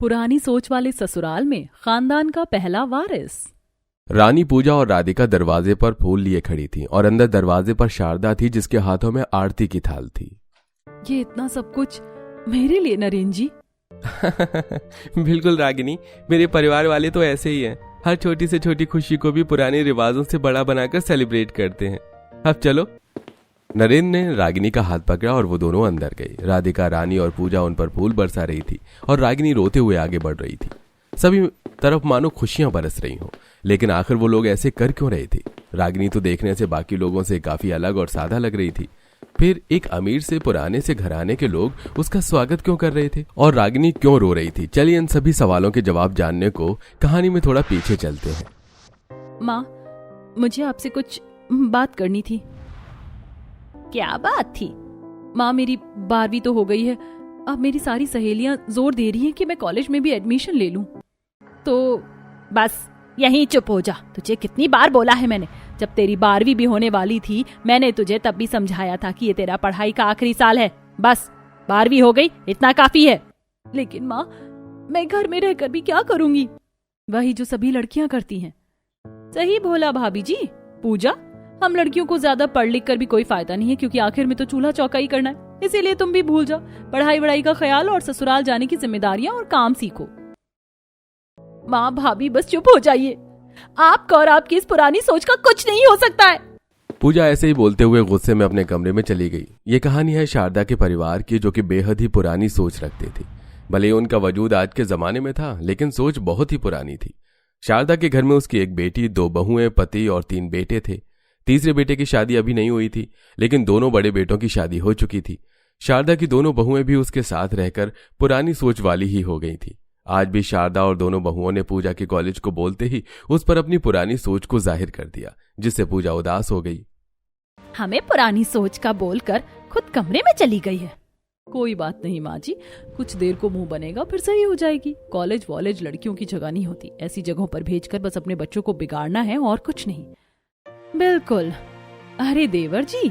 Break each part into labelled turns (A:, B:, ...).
A: पुरानी सोच वाले ससुराल में खानदान का पहला वारिस।
B: रानी पूजा और राधिका दरवाजे पर फूल लिए खड़ी थी और अंदर दरवाजे पर शारदा थी जिसके हाथों में आरती की थाल थी।
A: ये इतना सब कुछ मेरे लिए नरेन जी?
B: बिल्कुल रागिनी, मेरे परिवार वाले तो ऐसे ही हैं। हर छोटी से छोटी खुशी को भी पुराने रिवाजों से बड़ा बनाकर सेलिब्रेट करते हैं। अब चलो। नरेन ने रागिनी का हाथ पकड़ा और वो दोनों अंदर गई। राधिका, रानी और पूजा उन पर फूल बरसा रही थी और रागिनी रोते हुए आगे बढ़ रही थी। सभी तरफ मानो खुशियां बरस रही हों, लेकिन आखिर वो लोग ऐसे कर क्यों रहे थे? रागिनी तो देखने से बाकी लोगों से काफी अलग और सादा लग रही थी। फिर एक अमीर से पुराने से घराने के लोग उसका स्वागत क्यों कर रहे थे और रागिनी क्यों रो रही थी? चलिए इन सभी सवालों के जवाब जानने को कहानी में थोड़ा पीछे चलते हैं।
A: माँ, मुझे आपसे कुछ बात करनी थी।
C: क्या बात थी?
A: माँ, मेरी 12वीं तो हो गई है। अब मेरी सारी सहेलियां जोर दे रही हैं कि मैं कॉलेज में भी एडमिशन ले लूं।
C: तो बस यहीं चुप हो जा। तुझे कितनी बार बोला है मैंने, जब तेरी 12वीं भी होने वाली थी मैंने तुझे तब भी समझाया था कि ये तेरा पढ़ाई का आखिरी साल है। बस 12वीं हो गई, इतना काफी है।
A: लेकिन माँ, मैं घर में रहकर भी क्या करूंगी? वही जो सभी लड़कियां करती हैं। सही बोला भाभी जी। पूजा, हम लड़कियों को ज्यादा पढ़ लिख कर भी कोई फायदा नहीं है, क्योंकि आखिर में तो चूल्हा चौका ही करना है। इसीलिए तुम भी भूल जाओ पढ़ाई वढ़ाई का ख्याल और ससुराल जाने की जिम्मेदारियां और काम सीखो।
C: माँ, भाभी बस चुप हो जाइए। आपका और आपकी इस पुरानी सोच का कुछ नहीं हो सकता है।
B: पूजा ऐसे ही बोलते हुए गुस्से में अपने कमरे में चली गई। ये कहानी है शारदा के परिवार की, जो कि बेहद ही पुरानी सोच रखते थे। भले ही उनका वजूद आज के जमाने में था, लेकिन सोच बहुत ही पुरानी थी। शारदा के घर में उसकी एक बेटी, 2 बहुएं, पति और 3 बेटे थे। तीसरे बेटे की शादी अभी नहीं हुई थी, लेकिन दोनों बड़े बेटों की शादी हो चुकी थी। शारदा की दोनों बहुएं भी उसके साथ रहकर पुरानी सोच वाली ही हो गई थी। आज भी शारदा और दोनों बहुओं ने पूजा के कॉलेज को बोलते ही उस पर अपनी पुरानी सोच को जाहिर कर दिया, जिससे पूजा उदास हो गई।
C: हमें पुरानी सोच का बोलकर खुद कमरे में चली गई है।
A: कोई बात नहीं माँ जी, कुछ देर को मुंह बनेगा, फिर सही हो जाएगी। कॉलेज वॉलेज लड़कियों की जगह नहीं होती। ऐसी जगहों पर भेजकर बस अपने बच्चों को बिगाड़ना है और कुछ नहीं।
C: बिल्कुल।
A: अरे देवर जी।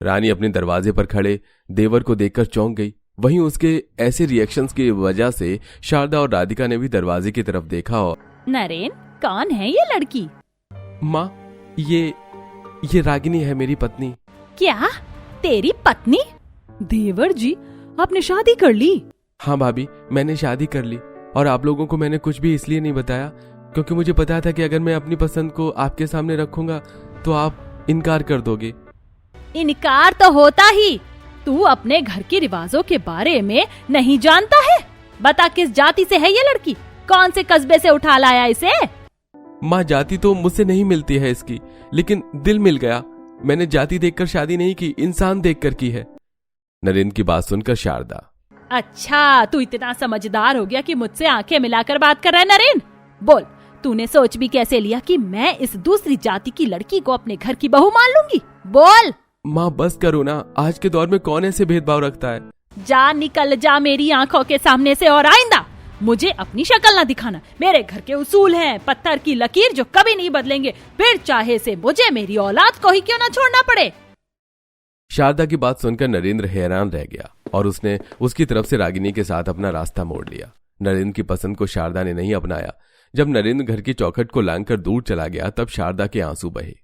B: रानी अपने दरवाजे पर खड़े देवर को देखकर चौंक गई। वहीं उसके ऐसे रिएक्शंस की वजह से शारदा और राधिका ने भी दरवाजे की तरफ देखा। और
C: नरेन, कौन है ये लड़की?
B: माँ, ये रागिनी है, मेरी पत्नी।
C: क्या? तेरी पत्नी?
A: देवर जी, आपने शादी कर ली?
B: हाँ भाभी, मैंने शादी कर ली। और आप लोगों को मैंने कुछ भी इसलिए नहीं बताया क्योंकि मुझे पता था कि अगर मैं अपनी पसंद को आपके सामने रखूंगा तो आप इनकार कर दोगे।
C: इनकार तो होता ही। तू अपने घर के रिवाजों के बारे में नहीं जानता है? बता, किस जाति से है ये लड़की? कौन से कस्बे से उठा लाया इसे?
B: माँ, जाति तो मुझसे नहीं मिलती है इसकी, लेकिन दिल मिल गया। मैंने जाति देखकर शादी नहीं की, इंसान देखकर की है। नरेन की बात सुनकर शारदा,
C: अच्छा, तू इतना समझदार हो गया कि मुझसे आंखें मिलाकर बात कर रहा है? नरेन, बोल, तूने सोच भी कैसे लिया कि मैं इस दूसरी जाति की लड़की को अपने घर की बहू मान लूंगी? बोल।
B: माँ बस करो ना, आज के दौर में कौन ऐसे भेदभाव रखता है?
C: जा, निकल जा मेरी आंखों के सामने से, और आइंदा मुझे अपनी शक्ल ना दिखाना। मेरे घर के उसूल हैं, पत्थर की लकीर जो कभी नहीं बदलेंगे, फिर चाहे से मुझे मेरी औलाद को ही क्यों ना छोड़ना पड़े।
B: शारदा की बात सुनकर नरेंद्र हैरान रह गया और उसने उसकी तरफ से रागिनी के साथ अपना रास्ता मोड़ लिया। नरेंद्र की पसंद को शारदा ने नहीं अपनाया। जब नरेंद्र घर की चौखट को लांघकर दूर चला गया तब शारदा के आंसू बहे।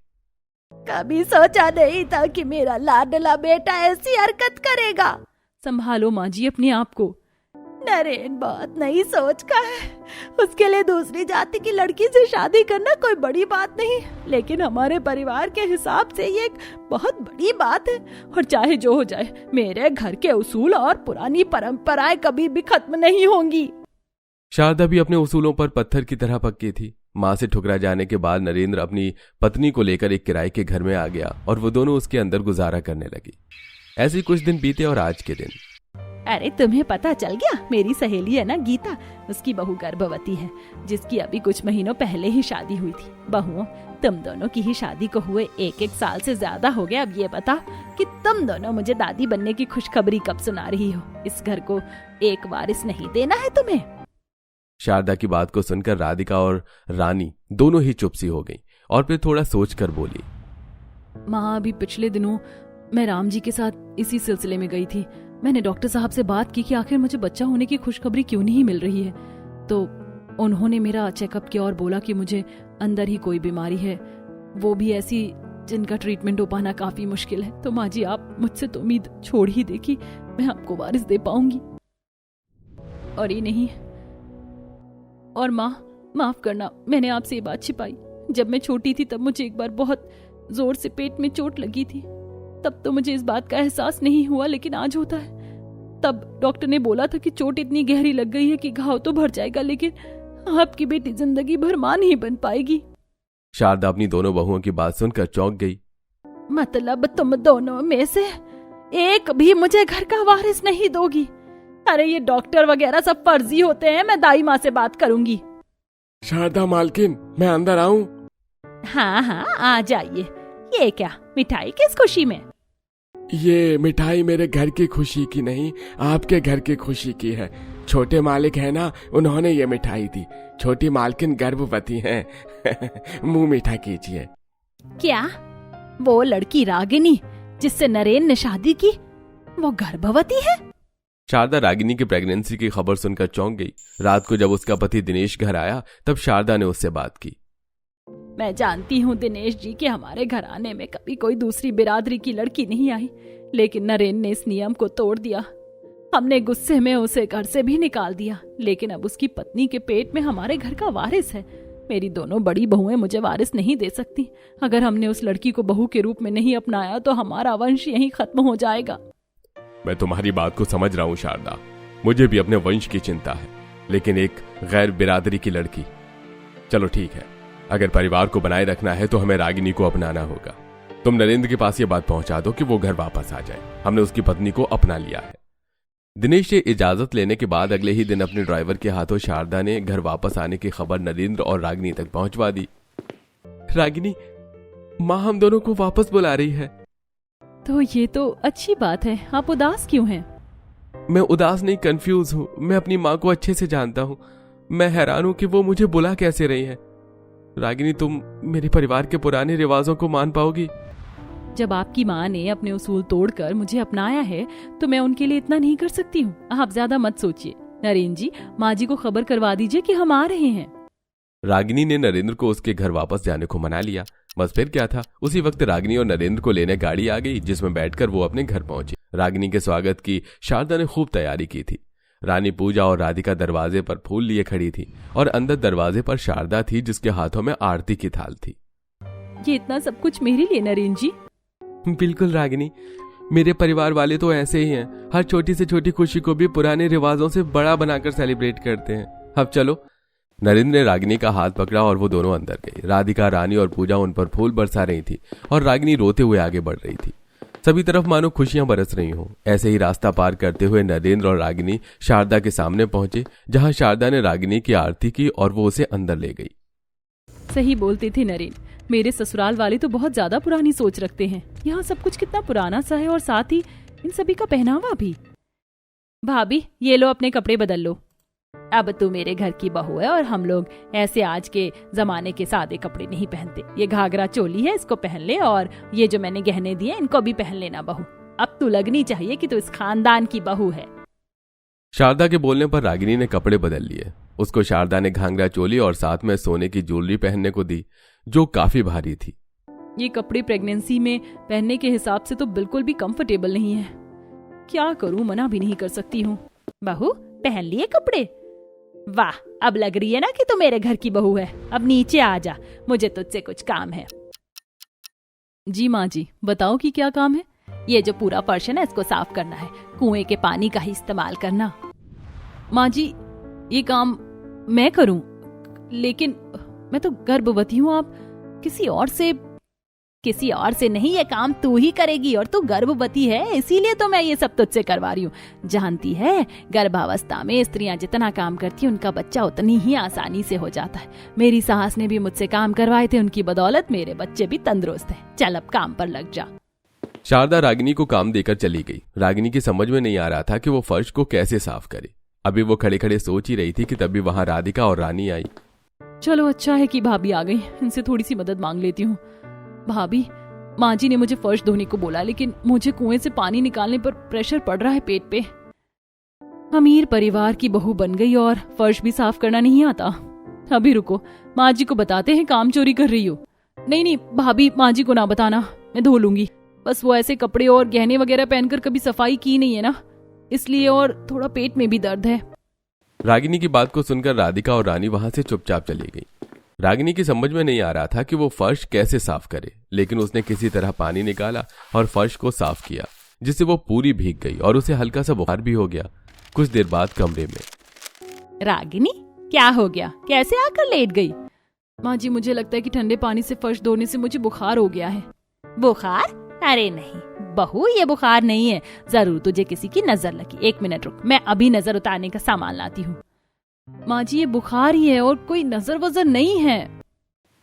C: कभी सोचा नहीं था कि मेरा लाडला बेटा ऐसी हरकत करेगा।
A: संभालो माँ जी अपने आप को।
C: नरेन बहुत नई सोच का है, उसके लिए दूसरी जाति की लड़की से शादी करना कोई बड़ी बात नहीं, लेकिन हमारे परिवार के हिसाब से ये एक बहुत बड़ी बात है। और चाहे जो हो जाए, मेरे घर के उसूल और पुरानी परंपराएं कभी भी खत्म नहीं होंगी।
B: शारदा भी अपने उसूलों पर पत्थर की तरह पक्की थी। माँ से ठुकरा जाने के बाद नरेंद्र अपनी पत्नी को लेकर एक किराए के घर में आ गया और वो दोनों उसके अंदर गुजारा करने लगी। ऐसे कुछ दिन बीते और आज के दिन।
C: अरे तुम्हें पता चल गया? मेरी सहेली है ना गीता, उसकी बहू गर्भवती है, जिसकी अभी कुछ महीनों पहले ही शादी हुई थी। बहुओं, तुम दोनों की ही शादी को हुए 1-1 साल से ज्यादा हो गया। अब ये बता कि तुम दोनों मुझे दादी बनने की खुशखबरी कब सुना रही हो? इस घर को एक वारिस नहीं देना है तुम्हें?
B: शारदा की बात को सुनकर राधिका और रानी दोनों ही चुप सी हो गईं और फिर थोड़ा सोचकर बोली,
A: माँ अभी पिछले दिनों मैं राम जी के साथ इसी सिलसिले में गई थी। मैंने डॉक्टर साहब से बात की कि आखिर मुझे बच्चा होने की खुशखबरी क्यों नहीं मिल रही है। तो उन्होंने मेरा चेकअप किया और बोला कि मुझे अंदर ही कोई बीमारी है, वो भी ऐसी जिनका ट्रीटमेंट हो पाना काफी मुश्किल है। तो माँ जी, आप मुझसे तो उम्मीद छोड़ ही दे कि मैं आपको वारिस दे पाऊंगी। और ये नहीं, और माँ माफ करना, मैंने आपसे ये बात छिपाई। जब मैं छोटी थी तब मुझे एक बार बहुत जोर से पेट में चोट लगी थी। तब तो मुझे इस बात का एहसास नहीं हुआ, लेकिन आज होता है। तब डॉक्टर ने बोला था कि चोट इतनी गहरी लग गई है कि घाव तो भर जाएगा, लेकिन आपकी बेटी जिंदगी भर मां नहीं बन पाएगी।
B: शारदा अपनी दोनों बहुओं की बात सुनकर चौंक गई।
C: मतलब तुम दोनों में से एक भी मुझे घर का वारिस नहीं दोगी? अरे ये डॉक्टर वगैरह सब फर्जी होते हैं, मैं दाई माँ से बात करूंगी।
B: शारदा मालकिन, मैं अंदर आऊं?
C: हाँ हाँ, आ जाइए। ये क्या मिठाई किस खुशी में?
B: ये मिठाई मेरे घर की खुशी की नहीं, आपके घर की खुशी की है। छोटे मालिक है ना, उन्होंने ये मिठाई दी। छोटी मालकिन गर्भवती हैं। मुंह मीठा कीजिए।
C: क्या वो लड़की रागिनी जिससे नरेन ने शादी की, वो गर्भवती है?
B: शारदा रागिनी की प्रेगनेंसी की खबर सुनकर चौंक गई। रात को जब उसका पति दिनेश घर आया तब शारदा ने उससे बात की।
C: मैं जानती हूँ दिनेश जी कि हमारे घराने में कभी कोई दूसरी बिरादरी की लड़की नहीं आई, लेकिन नरेन ने इस नियम को तोड़ दिया। हमने गुस्से में उसे घर से भी निकाल दिया, लेकिन अब उसकी पत्नी के पेट में हमारे घर का वारिस है। मेरी दोनों बड़ी बहुएं मुझे वारिस नहीं दे सकती। अगर हमने उस लड़की को बहू के रूप में नहीं अपनाया तो हमारा वंश यहीं खत्म हो जाएगा।
B: मैं तुम्हारी बात को समझ रहा हूँ शारदा, मुझे भी अपने वंश की चिंता है, लेकिन एक गैर बिरादरी की लड़की। चलो ठीक है, अगर परिवार को बनाए रखना है तो हमें रागिनी को अपनाना होगा। तुम नरेंद्र के पास ये बात पहुंचा दो कि वो घर वापस आ जाए। हमने उसकी पत्नी को अपना लिया है। दिनेश से इजाजत लेने के बाद अगले ही दिन अपने ड्राइवर के हाथों शारदा ने घर वापस आने की खबर नरेंद्र और रागिनी तक पहुंचवा दी। रागिनी, माँ हम दोनों को वापस बुला रही है।
A: तो ये तो अच्छी बात है। आप उदास क्यों हैं?
B: मैं उदास नहीं, कंफ्यूज हूँ। मैं अपनी माँ को अच्छे से जानता हूँ। मैं हैरान हूँ कि वो मुझे बुला कैसे रही है। रागिनी, तुम मेरे परिवार के पुराने रिवाजों को मान पाओगी?
A: जब आपकी माँ ने अपने उसूल तोड़कर मुझे अपनाया है तो मैं उनके लिए इतना नहीं कर सकती हूँ। आप ज्यादा मत सोचिए। नरेंद्र जी, माँ जी को खबर करवा दीजिए कि हम आ रहे हैं।
B: रागिनी ने नरेंद्र को उसके घर वापस जाने को मना लिया। बस फिर क्या था, उसी वक्त रागिनी और नरेंद्र को लेने गाड़ी आ गई, जिसमें बैठकर वो अपने घर पहुंचे। रागिनी के स्वागत की शारदा ने खूब तैयारी की थी। रानी पूजा और राधिका दरवाजे पर फूल लिए खड़ी थी और अंदर दरवाजे पर शारदा थी, जिसके हाथों में आरती की थाल थी।
A: ये इतना सब कुछ मेरे लिए नरेंद्र जी?
B: बिल्कुल रागिनी, मेरे परिवार वाले तो ऐसे ही हैं। हर छोटी से छोटी खुशी को भी पुराने रिवाजों से बड़ा बनाकर सेलिब्रेट करते हैं। अब चलो। नरेंद्र ने रागिनी का हाथ पकड़ा और वो दोनों अंदर गई। राधिका, रानी और पूजा उन पर फूल बरसा रही थी और रागिनी रोते हुए आगे बढ़ रही थी। सभी तरफ मानो खुशियां बरस रही हों। ऐसे ही रास्ता पार करते हुए नरेंद्र और रागिनी शारदा के सामने पहुंचे, जहां शारदा ने रागिनी की आरती की और वो उसे अंदर ले गई।
A: सही बोलते थे नरेंद्र, मेरे ससुराल वाले तो बहुत ज्यादा पुरानी सोच रखते हैं। यहाँ सब कुछ कितना पुराना सा है, और साथ ही इन सभी का पहनावा भी। भाभी, ये लो अपने कपड़े बदल लो।
C: अब तू मेरे घर की बहू है और हम लोग ऐसे आज के जमाने के सादे कपड़े नहीं पहनते। ये घाघरा चोली है, इसको पहन ले, और ये जो मैंने गहने दिए इनको भी पहन लेना बहू। अब तू लगनी चाहिए कि तू इस खानदान की बहू है।
B: शारदा के बोलने पर रागिनी ने कपड़े बदल लिए। उसको शारदा ने घाघरा चोली और साथ में सोने की ज्वेलरी पहनने को दी, जो काफी भारी थी।
A: ये कपड़े प्रेगनेंसी में पहनने के हिसाब से तो बिल्कुल भी कंफर्टेबल नहीं है। क्या करूं, मना भी नहीं कर सकती हूँ।
C: बहू, पहन लिए कपड़े? वाह, अब लग रही है ना कि तू मेरे घर की बहू है। अब नीचे आ जा, मुझे तुझसे कुछ काम है।
A: जी माँ जी, बताओ कि क्या काम है?
C: ये जो पूरा फर्श है ना, इसको साफ करना है। कुएं के पानी का ही इस्तेमाल करना।
A: माँ जी, ये काम मैं करूं? लेकिन मैं तो गर्भवती हूँ। आप
C: किसी और से नहीं, ये काम तू ही करेगी, और तू गर्भवती है, इसीलिए तो मैं ये सब तुझसे करवा रही हूँ। जानती है, गर्भावस्था में स्त्रियां जितना काम करती हैं उनका बच्चा उतनी ही आसानी से हो जाता है। मेरी सास ने भी मुझसे काम करवाए थे, उनकी बदौलत मेरे बच्चे भी तंदुरुस्त हैं। चल अब काम पर लग जा।
B: शारदा रागिनी को काम देकर चली गई। रागिनी की समझ में नहीं आ रहा था कि वो फर्श को कैसे साफ करे। अभी वो खड़े खड़े सोच ही रही थी कि तभी वहां राधिका और रानी आई।
A: चलो अच्छा है कि भाभी आ गई, इनसे थोड़ी सी मदद मांग लेती हूँ। भाभी, माँ जी ने मुझे फर्श धोने को बोला, लेकिन मुझे कुएं से पानी निकालने पर प्रेशर पड़ रहा है पेट पे। अमीर परिवार की बहू बन गई और फर्श भी साफ करना नहीं आता। अभी रुको, माँ जी को बताते हैं काम चोरी कर रही हो। नहीं भाभी, माँ जी को ना बताना, मैं धो लूंगी। बस वो ऐसे कपड़े और गहने वगैरह पहनकर कभी सफाई की नहीं है ना, इसलिए, और थोड़ा पेट में भी दर्द है।
B: रागिनी की बात को सुनकर राधिका और रानी वहां से चुपचाप चली गई। रागिनी की समझ में नहीं आ रहा था कि वो फर्श कैसे साफ करे, लेकिन उसने किसी तरह पानी निकाला और फर्श को साफ किया, जिससे वो पूरी भीग गई और उसे हल्का सा बुखार भी हो गया। कुछ देर बाद कमरे में,
C: रागिनी क्या हो गया, कैसे आकर लेट गई?
A: माँ जी, मुझे लगता है कि ठंडे पानी से फर्श धोने से मुझे बुखार हो गया है।
C: बुखार? अरे नहीं बहू, ये बुखार नहीं है, जरूर तुझे किसी की नजर लगी। 1 मिनट रुक, मैं अभी नजर उतारने का सामान लाती हूँ।
A: माँ जी, ये बुखार ही है और कोई नजर वजर नहीं है।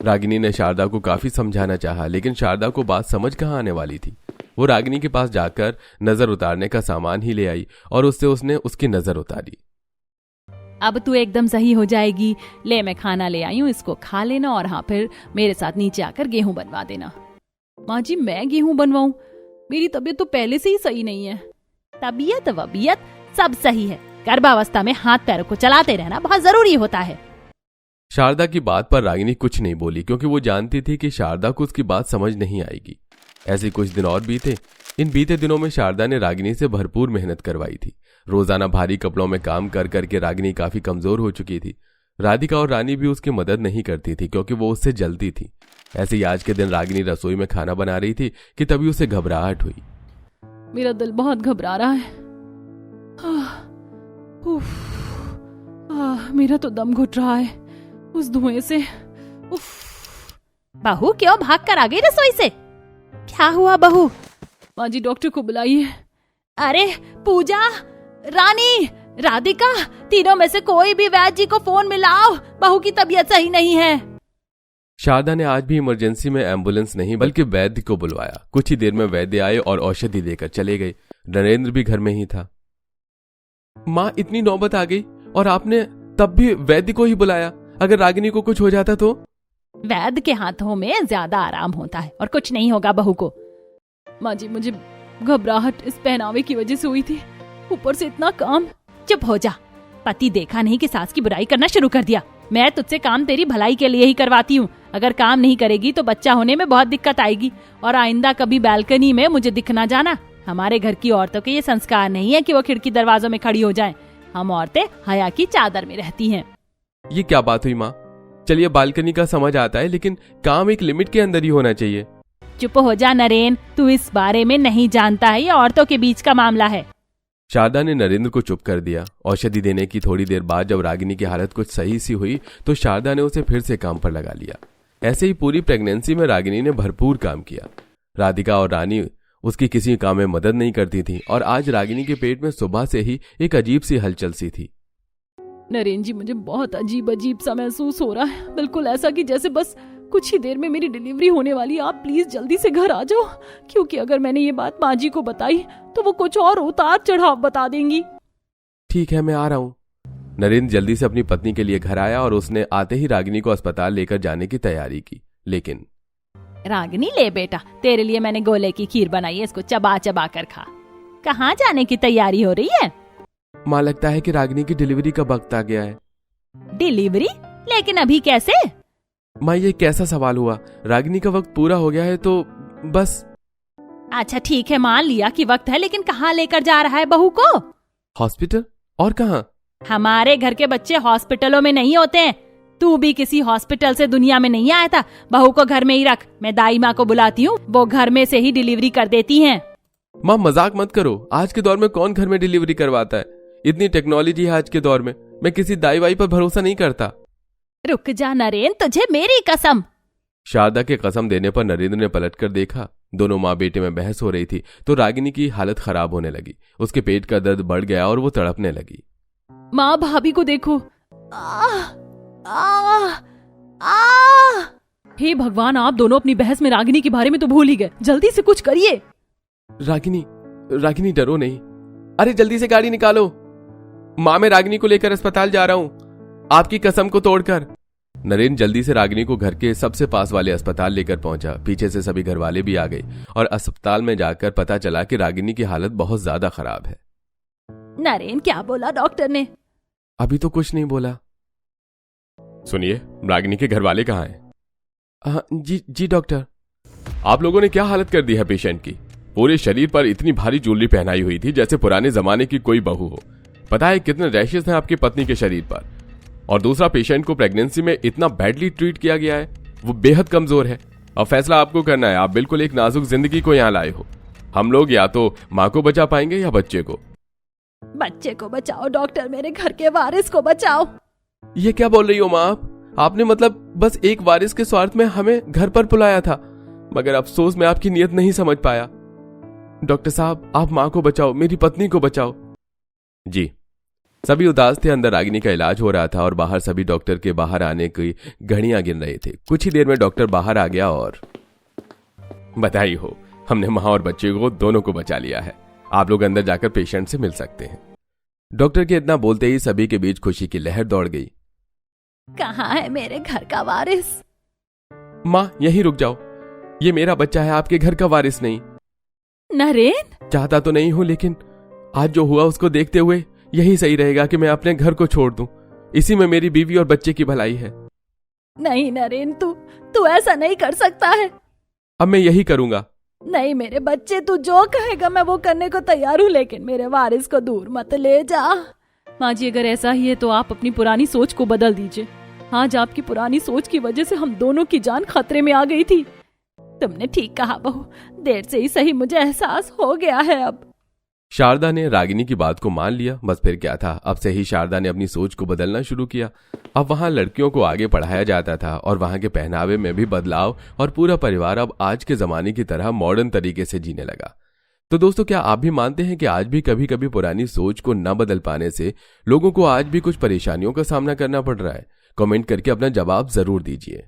B: रागिनी ने शारदा को काफी समझाना चाहा, लेकिन शारदा को बात समझ कहाँ आने वाली थी। वो रागिनी के पास जाकर नजर उतारने का सामान ही ले आई और उससे उसने उसकी नजर उतारी।
C: अब तू एकदम सही हो जाएगी। ले, मैं खाना ले आई हूँ, इसको खा लेना और हाँ फिर मेरे साथ नीचे आकर गेहूं बनवा देना।
A: माँ जी, मैं गेहूं बनवाऊं? मेरी तबीयत तो पहले से ही सही नहीं है।
C: तबीयत वबीयत सब सही है, गर्भावस्था में हाथ पैरों को चलाते रहना बहुत जरूरी होता है।
B: शारदा की बात पर रागिनी कुछ नहीं बोली, क्योंकि वो जानती थी कि शारदा को उसकी बात समझ नहीं आएगी। ऐसे कुछ दिन और बीते। इन बीते दिनों में शारदा ने रागिनी से भरपूर मेहनत करवाई थी। रोजाना भारी कपड़ों में काम कर करके रागिनी काफी कमजोर हो चुकी थी। राधिका और रानी भी उसकी मदद नहीं करती थी, क्योंकि वो उससे जलती थी। ऐसे ही आज के दिन रागिनी रसोई में खाना बना रही थी कि तभी उसे घबराहट हुई।
A: मेरा दिल बहुत घबरा रहा है। मेरा तो दम घुट रहा है उस धुएं से।
C: बहू, क्यों भाग कर आ गई रसोई से? क्या हुआ बहू?
A: माँ जी, डॉक्टर को बुलाइए।
C: अरे पूजा, रानी, राधिका, तीनों में से कोई भी वैद्य जी को फोन मिलाओ, बहू की तबीयत सही नहीं है।
B: शारदा ने आज भी इमरजेंसी में एम्बुलेंस नहीं बल्कि वैद्य को बुलवाया। कुछ ही देर में वैद्य आए और औषधि देकर चले गए। नरेंद्र भी घर में ही था। माँ, इतनी नौबत आ गई और आपने तब भी वैद्य को ही बुलाया। अगर रागिनी को कुछ हो जाता तो?
C: वैद्य के हाथों में ज्यादा आराम होता है और कुछ नहीं होगा बहू को।
A: माँ जी, मुझे घबराहट इस पहनावे की वजह से हुई थी, ऊपर से इतना काम।
C: चुप हो जा, पति देखा नहीं कि सास की बुराई करना शुरू कर दिया। मैं तुझसे काम तेरी भलाई के लिए ही करवाती हूँ। अगर काम नहीं करेगी तो बच्चा होने में बहुत दिक्कत आएगी। और आइंदा कभी बालकनी में मुझे दिख ना जाना। हमारे घर की औरतों के ये संस्कार नहीं है कि वो खिड़की दरवाजों में खड़ी हो जाएं। हम औरतें हया की चादर में रहती हैं।
B: ये क्या बात हुई माँ? चलिए, बालकनी का समझ आता है, लेकिन काम एक लिमिट के अंदर ही होना चाहिए।
C: चुप हो जा नरेन, तू इस बारे में नहीं जानता है, ये औरतों के बीच का मामला है।
B: शारदा ने नरेंद्र को चुप कर दिया। औषधि देने की थोड़ी देर बाद जब रागिनी की हालत कुछ सही सी हुई तो शारदा ने उसे फिर से काम पर लगा लिया। ऐसे ही पूरी प्रेगनेंसी में रागिनी ने भरपूर काम किया। राधिका और रानी उसकी किसी काम में मदद नहीं करती थी और आज रागिनी के पेट में सुबह से ही एक अजीब सी हलचल सी थी।
A: नरेंद्र जी, मुझे बहुत अजीब अजीब सा महसूस हो रहा है, बिल्कुल ऐसा कि जैसे बस कुछ ही देर में मेरी डिलीवरी होने वाली। आप प्लीज जल्दी से घर आ जाओ, क्योंकि अगर मैंने ये बात माँ जी को बताई तो वो कुछ और उतार चढ़ाव बता देंगी।
B: ठीक है, मैं आ रहा हूँ। नरेंद्र जल्दी से अपनी पत्नी के लिए घर आया और उसने आते ही रागिनी को अस्पताल लेकर जाने की तैयारी की। लेकिन
C: रागिनी, ले बेटा, तेरे लिए मैंने गोले की खीर बनाई है, इसको चबा चबा कर खा। कहाँ जाने की तैयारी हो रही है?
B: माँ, लगता है कि रागिनी की डिलीवरी का वक्त आ गया है।
C: डिलीवरी? लेकिन अभी कैसे?
B: माँ, ये कैसा सवाल हुआ? रागिनी का वक्त पूरा हो गया है तो बस।
C: अच्छा ठीक है, मान लिया कि वक्त है, लेकिन कहाँ लेकर जा रहा है बहू को?
B: हॉस्पिटल। और कहाँ?
C: हमारे घर के बच्चे हॉस्पिटलों में नहीं होते हैं। तू भी किसी हॉस्पिटल से दुनिया में नहीं आया था। बहू को घर में ही रख, मैं दाई माँ को बुलाती हूँ, वो घर में से ही डिलीवरी कर देती हैं।
B: माँ, मजाक मत करो। आज के दौर में कौन घर में डिलीवरी करवाता है? इतनी टेक्नोलॉजी है आज के दौर में। मैं किसी दाई वाई पर भरोसा नहीं करता।
C: रुक जा नरेन, तुझे मेरी कसम।
B: शारदा के कसम देने पर नरेंद्र ने पलटकर देखा। दोनों माँ बेटे में बहस हो रही थी तो रागिनी की हालत खराब होने लगी। उसके पेट का दर्द बढ़ गया और वो तड़पने लगी।
A: माँ, भाभी को देखो। हे भगवान, आप दोनों अपनी बहस में रागिनी के बारे में तो भूल ही गए। जल्दी से कुछ करिए।
B: रागिनी डरो नहीं। अरे जल्दी से गाड़ी निकालो। माँ, मैं रागिनी को लेकर अस्पताल जा रहा हूँ, आपकी कसम को तोड़कर। नरेन जल्दी से रागिनी को घर के सबसे पास वाले अस्पताल लेकर पहुंचा। पीछे से सभी घर वाले भी आ गए और अस्पताल में जाकर पता चला कि रागिनी की हालत बहुत ज्यादा खराब है।
C: नरेन, क्या बोला डॉक्टर ने?
B: अभी तो कुछ नहीं बोला। सुनिए, रागिनी के घर वाले कहाँ हैं? जी डॉक्टर। आप लोगों ने क्या हालत कर दी है पेशेंट की? पूरे शरीर पर इतनी भारी ज्वेलरी पहनाई हुई थी जैसे पुराने जमाने की कोई बहू हो। पता है कितने रैशेस हैं आपकी पत्नी के शरीर पर? और दूसरा, पेशेंट को प्रेगनेंसी में इतना बैडली ट्रीट किया गया है, वो बेहद कमजोर है। अब फैसला आपको करना है। आप बिल्कुल एक नाजुक जिंदगी को यहाँ लाए हो। हम लोग या तो माँ को बचा पाएंगे या बच्चे को।
C: बच्चे को बचाओ डॉक्टर, मेरे घर के वारिस को बचाओ।
B: ये क्या बोल रही हो माँ आप? आपने मतलब बस एक वारिस के स्वार्थ में हमें घर पर बुलाया था, मगर अफसोस मैं आपकी नीयत नहीं समझ पाया। डॉक्टर साहब, आप माँ को बचाओ, मेरी पत्नी को बचाओ। जी। सभी उदास थे। अंदर रागिनी का इलाज हो रहा था और बाहर सभी डॉक्टर के बाहर आने की घड़ियां गिन रहे थे। कुछ ही देर में डॉक्टर बाहर आ गया और बधाई हो, हमने माँ और बच्चे को दोनों को बचा लिया है। आप लोग अंदर जाकर पेशेंट से मिल सकते हैं। डॉक्टर के इतना बोलते ही सभी के बीच खुशी की लहर दौड़ गई।
C: कहाँ है मेरे घर का वारिस?
B: माँ, यहीं रुक जाओ। ये मेरा बच्चा है, आपके घर का वारिस नहीं।
C: नरेन,
B: चाहता तो नहीं हूं, लेकिन आज जो हुआ उसको देखते हुए यही सही रहेगा कि मैं अपने घर को छोड़ दूं। इसी में मेरी बीवी और बच्चे की भलाई है।
C: नहीं नरेन, तू ऐसा नहीं कर सकता है।
B: अब मैं यही करूंगा।
C: नहीं मेरे बच्चे, तू जो कहेगा मैं वो करने को तैयार हूँ, लेकिन मेरे वारिस को दूर मत ले जा।
A: माँ जी, अगर ऐसा ही है तो आप अपनी पुरानी सोच को बदल दीजिए। आज आपकी पुरानी सोच की वजह से हम दोनों की जान खतरे में आ गई थी।
C: तुमने ठीक कहा बहू, देर से ही सही मुझे एहसास हो गया है। अब
B: शारदा ने रागिनी की बात को मान लिया। बस फिर क्या था, अब से ही शारदा ने अपनी सोच को बदलना शुरू किया। अब वहां लड़कियों को आगे पढ़ाया जाता था और वहां के पहनावे में भी बदलाव, और पूरा परिवार अब आज के जमाने की तरह मॉडर्न तरीके से जीने लगा। तो दोस्तों, क्या आप भी मानते हैं कि आज भी कभी कभी पुरानी सोच को न बदल पाने से लोगों को आज भी कुछ परेशानियों का सामना करना पड़ रहा है? कमेंट करके अपना जवाब जरूर दीजिए।